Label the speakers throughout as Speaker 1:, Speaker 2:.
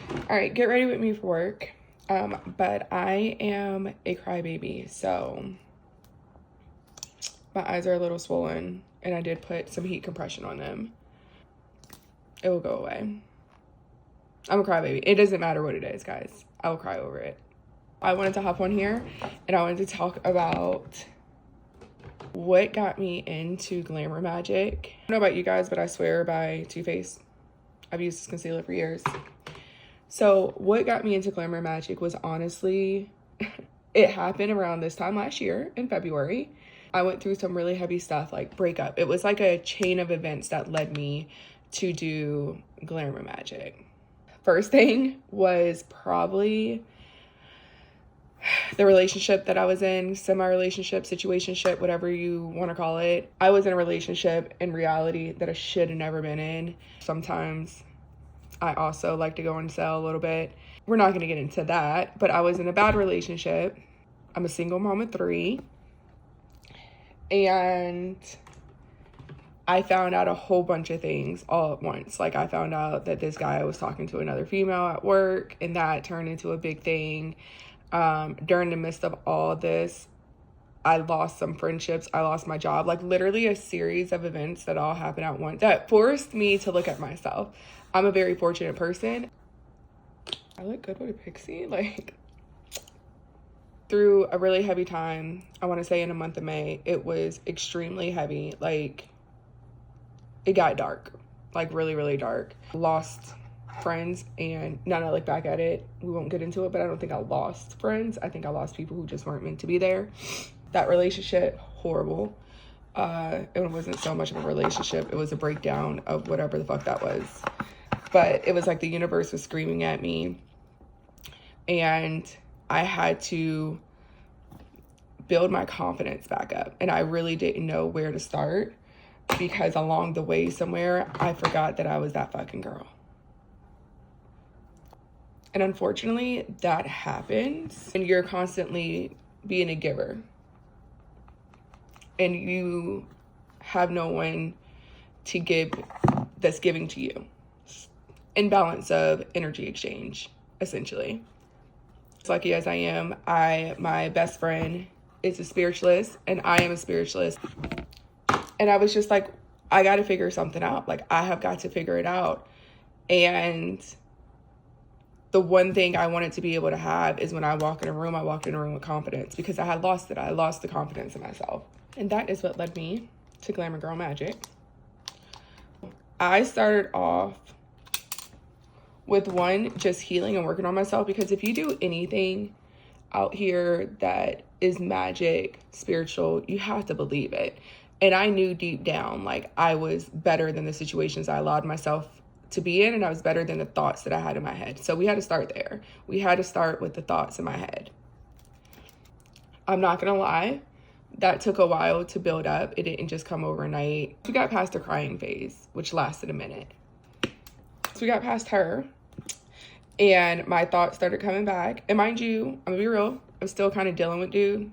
Speaker 1: All right, get ready with me for work. But I am a crybaby, so my eyes are a little swollen, and I did put some heat compression on them. It will go away. I'm a crybaby. It doesn't matter what it is, guys. I will cry over it. I wanted to hop on here, and I wanted to talk about what got me into glamour magic. I don't know about you guys, but I swear by Too Faced. I've used this concealer for years. So what got me into glamour magic was honestly, it happened around this time last year in February. I went through some really heavy stuff like breakup. It was like a chain of events that led me to do glamour magic. First thing was probably the relationship that I was in, semi-relationship, situationship, whatever you want to call it. I was in a relationship in reality that I should have never been in. Sometimes I also like to go and sell a little bit. We're not going to get into that, but I was in a bad relationship. I'm a single mom of 3. And I found out a whole bunch of things all at once. Like I found out that this guy was talking to another female at work, and that turned into a big thing. During the midst of all this, I lost some friendships. I lost my job, like literally a series of events that all happened at once that forced me to look at myself. I'm a very fortunate person. I look good with a pixie. Like through a really heavy time, I want to say in the month of May, it was extremely heavy. Like it got dark, like really, really dark. Lost friends, and now that I look back at it, we won't get into it, but I don't think I lost friends. I think I lost people who just weren't meant to be there. That relationship, horrible. It wasn't so much of a relationship. It was a breakdown of whatever the fuck that was. But it was like the universe was screaming at me, and I had to build my confidence back up. And I really didn't know where to start because along the way somewhere, I forgot that I was that fucking girl. And unfortunately, that happens. And you're constantly being a giver. And you have no one to give that's giving to you. Imbalance of energy exchange, essentially. As lucky as I am, my best friend is a spiritualist, and I am a spiritualist. And I was just like, I got to figure something out. Like, I have got to figure it out. And the one thing I wanted to be able to have is when I walk in a room, I walked in a room with confidence because I had lost it. I lost the confidence in myself. And that is what led me to Glamour Girl Magic. I started off with just healing and working on myself, because if you do anything out here that is magic, spiritual, you have to believe it. And I knew deep down, like I was better than the situations I allowed myself to be in, and I was better than the thoughts that I had in my head. So we had to start there. We had to start with the thoughts in my head. I'm not gonna lie, that took a while to build up. It didn't just come overnight. We got past the crying phase, which lasted a minute. So we got past her, and my thoughts started coming back. And mind you, I'm gonna be real, I'm still kind of dealing with dude.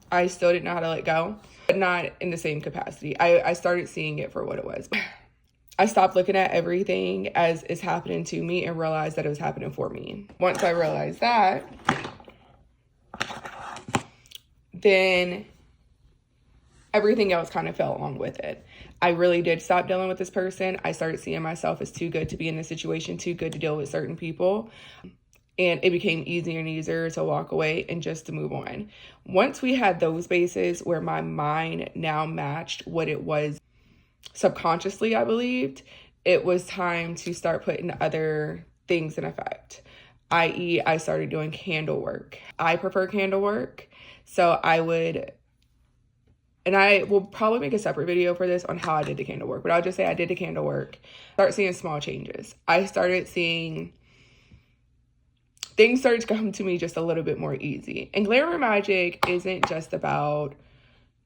Speaker 1: I still didn't know how to let go, but not in the same capacity. I started seeing it for what it was. I stopped looking at everything as is happening to me and realized that it was happening for me. Once I realized that, then everything else kind of fell along with it. I really did stop dealing with this person. I started seeing myself as too good to be in this situation, too good to deal with certain people. And it became easier and easier to walk away and just to move on. Once we had those bases where my mind now matched what it was subconsciously, I believed, it was time to start putting other things in effect. I.e., I started doing candle work. I prefer candle work. So I will probably make a separate video for this on how I did the candle work, but I'll just say I did the candle work. Start seeing small changes. I started seeing things started to come to me just a little bit more easy. And glamour magic isn't just about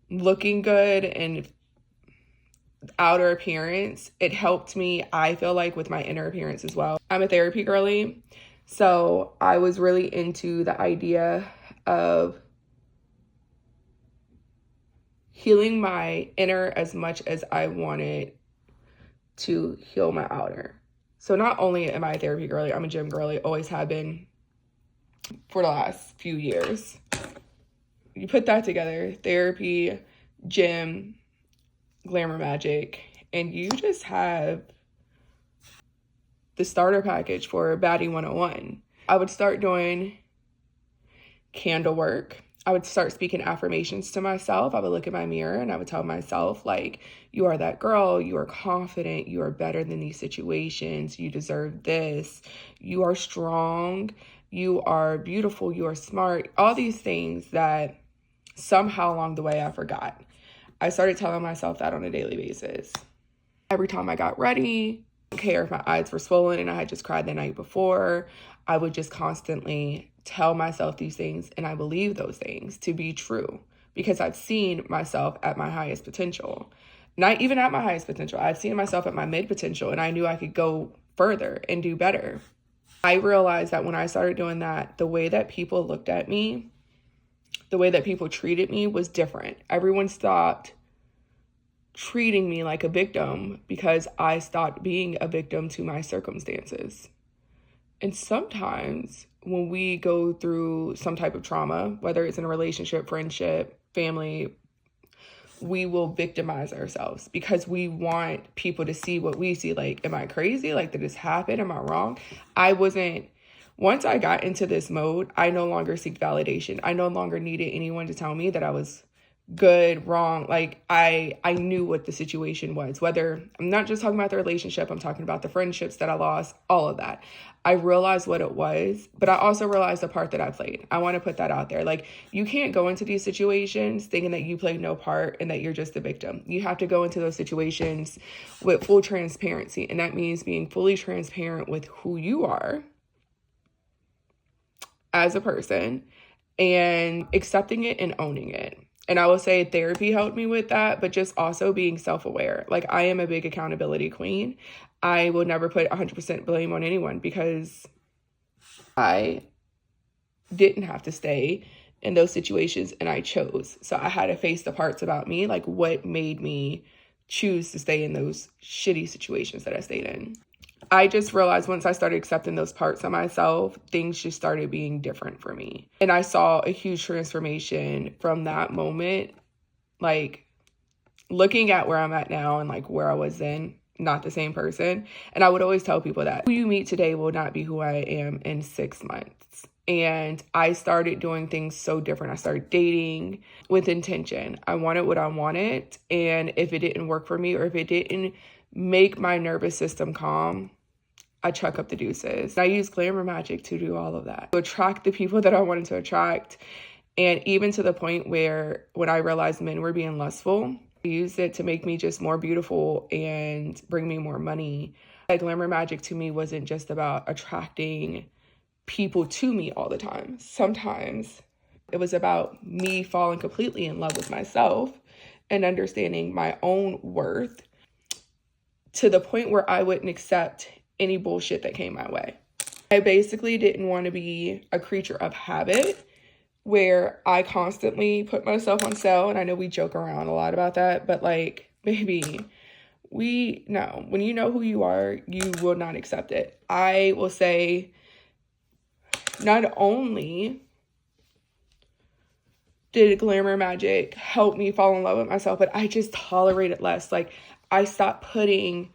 Speaker 1: looking good and outer appearance. It helped me, I feel like, with my inner appearance as well. I'm a therapy girly, so I was really into the idea of healing my inner as much as I wanted to heal my outer. So not only am I a therapy girly, I'm a gym girly, always have been for the last few years. You put that together, therapy, gym, glamour magic, and you just have the starter package for Baddie 101. I would start doing candle work. I would start speaking affirmations to myself. I would look in my mirror and I would tell myself, like, you are that girl, you are confident, you are better than these situations, you deserve this, you are strong, you are beautiful, you are smart, all these things that somehow along the way I forgot. I started telling myself that on a daily basis. Every time I got ready, I didn't care if my eyes were swollen and I had just cried the night before, I would just constantly tell myself these things, and I believe those things to be true because I've seen myself at my highest potential. Not even at my highest potential. I've seen myself at my mid potential, and I knew I could go further and do better. I realized that when I started doing that, the way that people looked at me, the way that people treated me was different. Everyone stopped treating me like a victim because I stopped being a victim to my circumstances. And sometimes when we go through some type of trauma, whether it's in a relationship, friendship, family, we will victimize ourselves because we want people to see what we see. Like, am I crazy? Like, did this happen? Am I wrong? Once I got into this mode, I no longer seek validation. I no longer needed anyone to tell me that I was good, wrong. Like, I knew what the situation was. Whether, I'm not just talking about the relationship, I'm talking about the friendships that I lost, all of that. I realized what it was, but I also realized the part that I played. I want to put that out there. Like, you can't go into these situations thinking that you played no part and that you're just the victim. You have to go into those situations with full transparency, and that means being fully transparent with who you are as a person and accepting it and owning it. And I will say therapy helped me with that, but just also being self-aware. Like, I am a big accountability queen. I will never put 100% blame on anyone because I didn't have to stay in those situations and I chose. So I had to face the parts about me, like what made me choose to stay in those shitty situations that I stayed in. I just realized once I started accepting those parts of myself, things just started being different for me. And I saw a huge transformation from that moment, like looking at where I'm at now and like where I was then, not the same person. And I would always tell people that who you meet today will not be who I am in 6 months. And I started doing things so different. I started dating with intention. I wanted what I wanted. And if it didn't work for me or if it didn't make my nervous system calm, I chuck up the deuces. I use glamour magic to do all of that, to attract the people that I wanted to attract. And even to the point where when I realized men were being lustful, I used it to make me just more beautiful and bring me more money. Like, glamour magic to me wasn't just about attracting people to me all the time. Sometimes it was about me falling completely in love with myself and understanding my own worth to the point where I wouldn't accept any bullshit that came my way. I basically didn't want to be a creature of habit where I constantly put myself on sale. And I know we joke around a lot about that, but like, baby, when you know who you are, you will not accept it. I will say, not only did glamour magic help me fall in love with myself, but I just tolerated less. Like, I stopped putting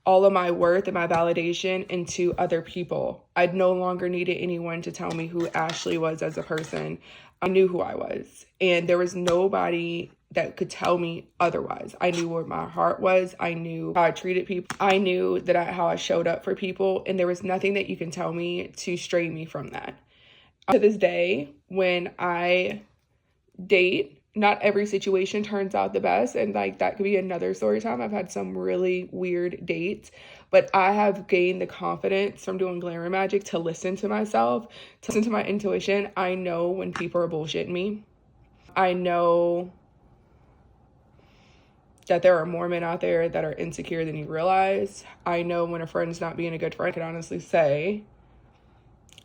Speaker 1: all of my worth and my validation into other people. I no longer needed anyone to tell me who Ashley was as a person. I knew who I was, and there was nobody that could tell me otherwise. I knew where my heart was. I knew how I treated people. I knew how I showed up for people, and there was nothing that you can tell me to stray me from that. To this day, when I date, not every situation turns out the best, and like that could be another story time. I've had some really weird dates, but I have gained the confidence from doing glamour magic to listen to myself, to listen to my intuition. I know when people are bullshitting me. I know that there are more men out there that are insecure than you realize. I know when a friend's not being a good friend. I can honestly say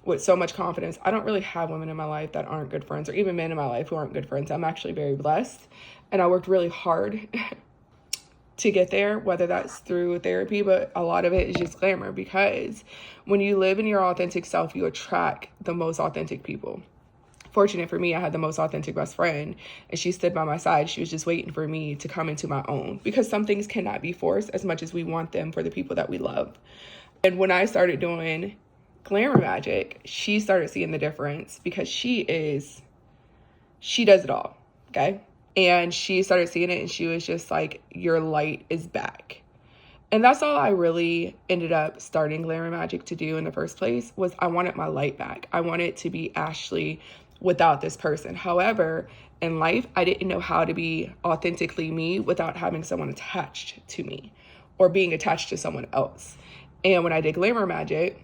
Speaker 1: with so much confidence, I don't really have women in my life that aren't good friends, or even men in my life who aren't good friends. I'm actually very blessed, and I worked really hard to get there, whether that's through therapy, but a lot of it is just glamour, because when you live in your authentic self, you attract the most authentic people. Fortunate for me, I had the most authentic best friend, and she stood by my side. She was just waiting for me to come into my own, because some things cannot be forced as much as we want them for the people that we love. And when I started doing glamour magic, she started seeing the difference, because she does it all, okay? And she started seeing it, and she was just like, your light is back. And that's all I really ended up starting glamour magic to do in the first place, was I wanted my light back. I wanted to be Ashley without this person. However, in life, I didn't know how to be authentically me without having someone attached to me or being attached to someone else. And when I did glamour magic,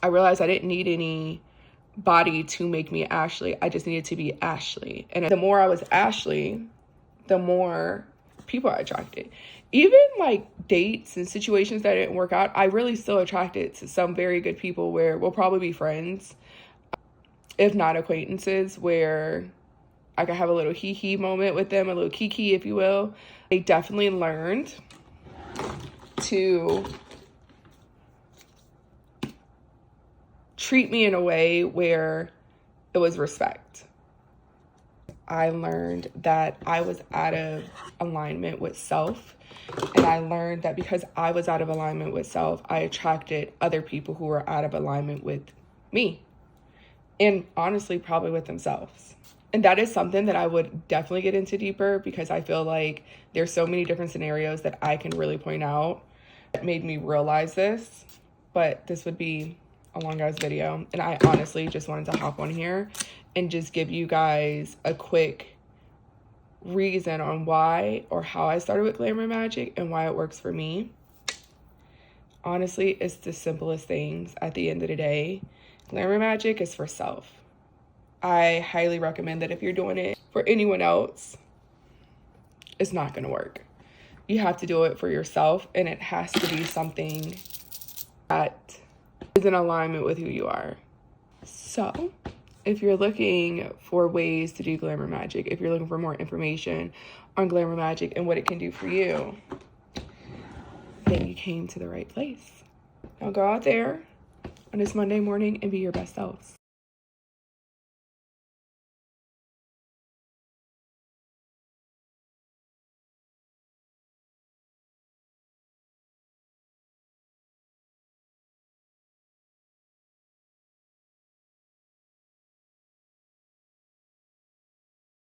Speaker 1: I realized I didn't need any body to make me Ashley. I just needed to be Ashley. And the more I was Ashley, the more people I attracted. Even like dates and situations that didn't work out, I really still attracted to some very good people where we'll probably be friends, if not acquaintances, where I could have a little hee-hee moment with them, a little kiki, if you will. They definitely learned to treat me in a way where it was respect. I learned that I was out of alignment with self. And I learned that because I was out of alignment with self, I attracted other people who were out of alignment with me. And honestly, probably with themselves. And that is something that I would definitely get into deeper, because I feel like there's so many different scenarios that I can really point out that made me realize this. But this would be a long ass video, and I honestly just wanted to hop on here and just give you guys a quick reason on why or how I started with glamour magic and why it works for me. Honestly, it's the simplest things at the end of the day. Glamour magic is for self. I highly recommend that if you're doing it for anyone else, it's not going to work. You have to do it for yourself, and it has to be something that is in alignment with who you are. So if you're looking for ways to do glamour magic, if you're looking for more information on glamour magic and what it can do for you, then you came to the right place. Now go out there on this Monday morning and be your best selves.